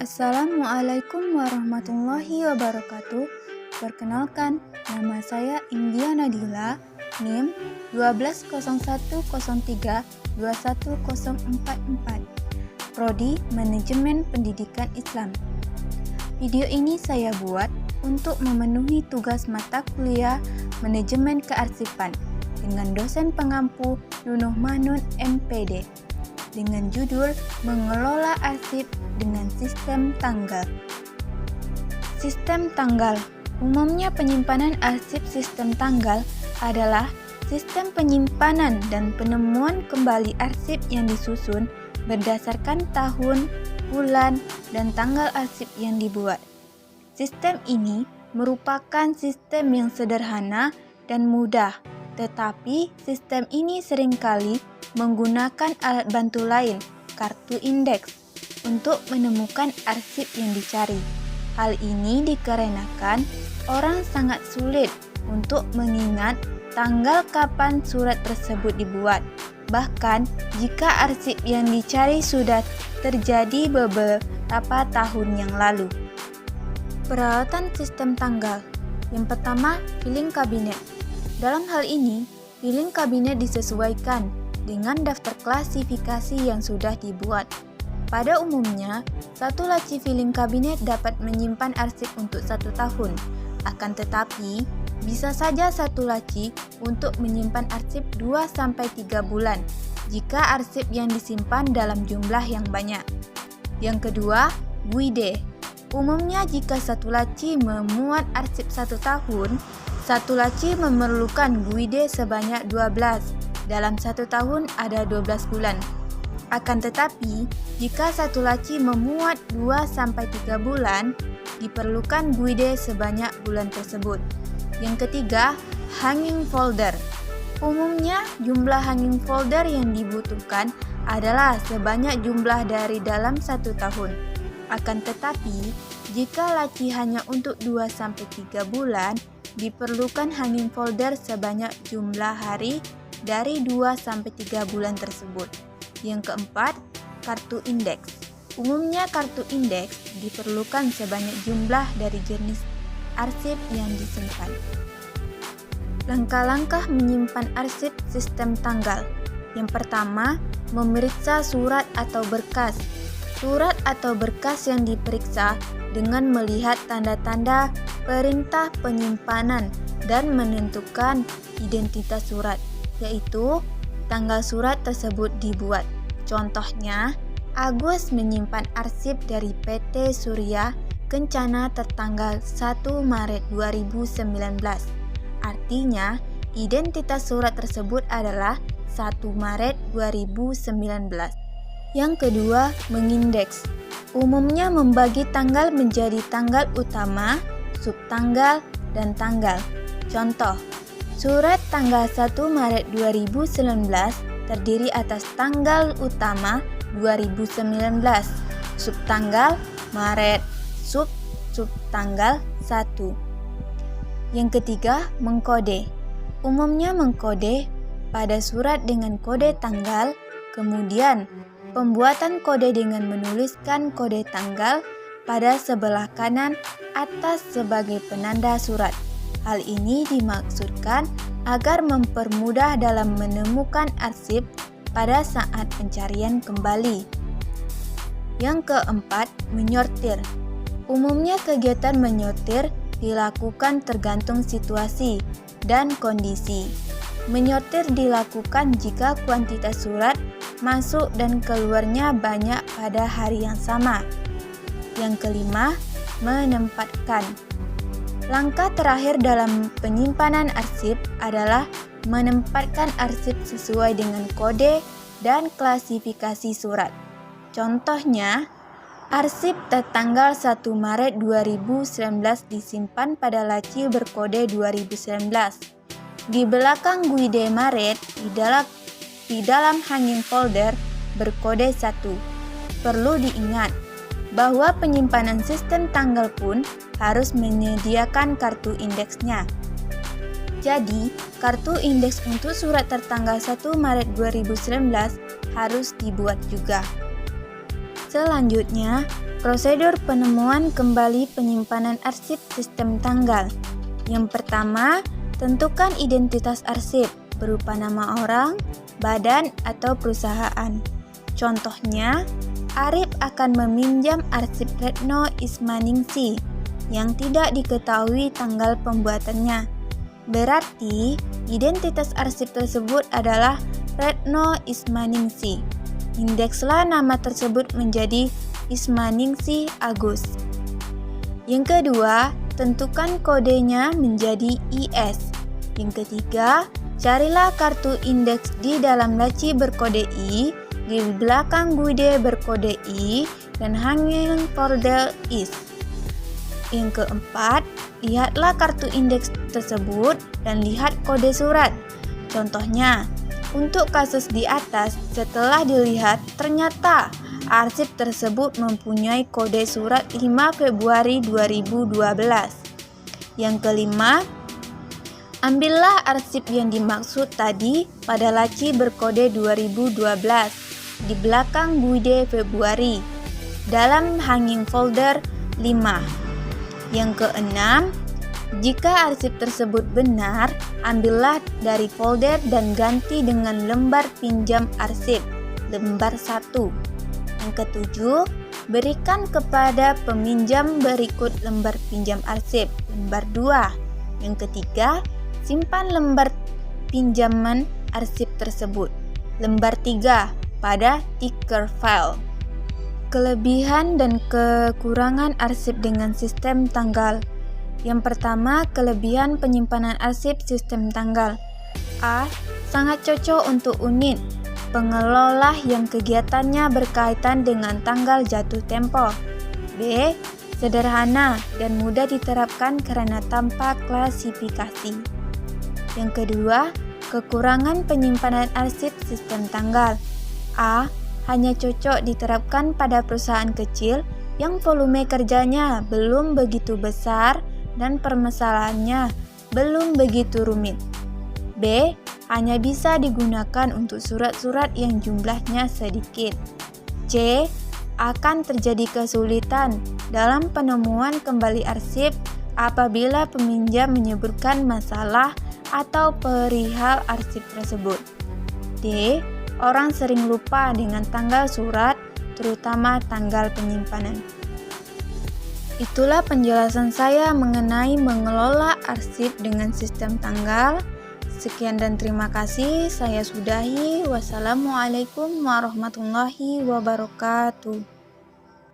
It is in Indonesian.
Assalamualaikum warahmatullahi wabarakatuh. Perkenalkan, nama saya India Nadila, NIM 120103-21044, Prodi Manajemen Pendidikan Islam. Video ini saya buat untuk memenuhi tugas mata kuliah Manajemen Kearsipan dengan dosen pengampu Nunuh Manun MPD dengan judul Mengelola Arsip dengan Sistem Tanggal. Sistem tanggal. Umumnya penyimpanan arsip sistem tanggal adalah sistem penyimpanan dan penemuan kembali arsip yang disusun berdasarkan tahun, bulan, dan tanggal arsip yang dibuat. Sistem ini merupakan sistem yang sederhana dan mudah, tetapi sistem ini seringkali menggunakan alat bantu lain, kartu indeks, untuk menemukan arsip yang dicari. Hal ini dikarenakan orang sangat sulit untuk mengingat tanggal kapan surat tersebut dibuat. Bahkan jika arsip yang dicari sudah terjadi beberapa tahun yang lalu. Peralatan sistem tanggal. Yang pertama, filing kabinet. Dalam hal ini, filing kabinet disesuaikan dengan daftar klasifikasi yang sudah dibuat. Pada umumnya, satu laci filing kabinet dapat menyimpan arsip untuk 1 tahun. Akan tetapi, bisa saja satu laci untuk menyimpan arsip 2-3 bulan jika arsip yang disimpan dalam jumlah yang banyak. Yang kedua, guide. Umumnya jika satu laci memuat arsip 1 tahun, satu laci memerlukan guide sebanyak 12. Dalam 1 tahun ada 12 bulan. Akan tetapi, jika satu laci memuat 2-3 bulan, diperlukan guide sebanyak bulan tersebut. Yang ketiga, hanging folder. Umumnya, jumlah hanging folder yang dibutuhkan adalah sebanyak jumlah dari dalam 1 tahun. Akan tetapi, jika laci hanya untuk 2-3 bulan, diperlukan hanging folder sebanyak jumlah hari dari 2-3 bulan tersebut. Yang keempat, kartu indeks. Umumnya kartu indeks diperlukan sebanyak jumlah dari jenis arsip yang disimpan. Langkah-langkah menyimpan arsip sistem tanggal. Yang pertama, memeriksa surat atau berkas. Surat atau berkas yang diperiksa dengan melihat tanda-tanda perintah penyimpanan dan menentukan identitas surat, yaitu tanggal surat tersebut dibuat. Contohnya, Agus menyimpan arsip dari PT Surya Kencana tertanggal 1 Maret 2019. Artinya, identitas surat tersebut adalah 1 Maret 2019. Yang kedua, mengindeks. Umumnya membagi tanggal menjadi tanggal utama, subtanggal, dan tanggal. Contoh, surat tanggal 1 Maret 2019 terdiri atas tanggal utama 2019, subtanggal Maret, subtanggal 1. Yang ketiga, mengkode. Umumnya mengkode pada surat dengan kode tanggal, kemudian pembuatan kode dengan menuliskan kode tanggal pada sebelah kanan atas sebagai penanda surat. Hal ini dimaksudkan agar mempermudah dalam menemukan arsip pada saat pencarian kembali. Yang keempat, menyortir. Umumnya kegiatan menyortir dilakukan tergantung situasi dan kondisi. Menyortir dilakukan jika kuantitas surat masuk dan keluarnya banyak pada hari yang sama. Yang kelima, menempatkan. Langkah terakhir dalam penyimpanan arsip adalah menempatkan arsip sesuai dengan kode dan klasifikasi surat. Contohnya, arsip tertanggal 1 Maret 2019 disimpan pada laci berkode 2019. Di belakang guide Maret, di dalam hanging folder berkode 1. Perlu diingat bahwa penyimpanan sistem tanggal pun harus menyediakan kartu indeksnya. Jadi, kartu indeks untuk surat tertanggal 1 Maret 2019 harus dibuat juga. Selanjutnya, Prosedur penemuan kembali penyimpanan arsip sistem tanggal. Yang pertama, tentukan identitas arsip berupa nama orang, badan, atau perusahaan. Contohnya, Arif akan meminjam arsip Retno Ismaningsih yang tidak diketahui tanggal pembuatannya. Berarti, identitas arsip tersebut adalah Retno Ismaningsih. Indekslah nama tersebut menjadi Ismaningsih Agus. Yang kedua, tentukan kodenya menjadi IS. Yang ketiga, carilah kartu indeks di dalam laci berkode I, di belakang guide berkode I, dan hanging folder IS. Yang keempat, lihatlah kartu indeks tersebut dan lihat kode surat. Contohnya, untuk kasus di atas, setelah dilihat ternyata arsip tersebut mempunyai kode surat 5 Februari 2012. Yang kelima, ambillah arsip yang dimaksud tadi pada laci berkode 2012 di belakang guide Februari dalam hanging folder 5. Yang keenam, jika arsip tersebut benar, ambillah dari folder dan ganti dengan lembar pinjam arsip, lembar 1. Yang ketujuh, berikan kepada peminjam berikut lembar pinjam arsip, lembar 2. Yang ketiga, simpan lembar pinjaman arsip tersebut, lembar 3, pada ticker file. Kelebihan dan kekurangan arsip dengan sistem tanggal. Yang pertama, kelebihan penyimpanan arsip sistem tanggal. A. Sangat cocok untuk unit pengelola yang kegiatannya berkaitan dengan tanggal jatuh tempo. B. Sederhana dan mudah diterapkan karena tanpa klasifikasi. Yang kedua, kekurangan penyimpanan arsip sistem tanggal. A. Hanya cocok diterapkan pada perusahaan kecil yang volume kerjanya belum begitu besar dan permasalahannya belum begitu rumit. B. Hanya bisa digunakan untuk surat-surat yang jumlahnya sedikit. C. Akan terjadi kesulitan dalam penemuan kembali arsip apabila peminjam menyebutkan masalah atau perihal arsip tersebut. D. Orang sering lupa dengan tanggal surat, terutama tanggal penyimpanan. Itulah penjelasan saya mengenai mengelola arsip dengan sistem tanggal. Sekian dan terima kasih. Saya sudahi. Wassalamualaikum warahmatullahi wabarakatuh.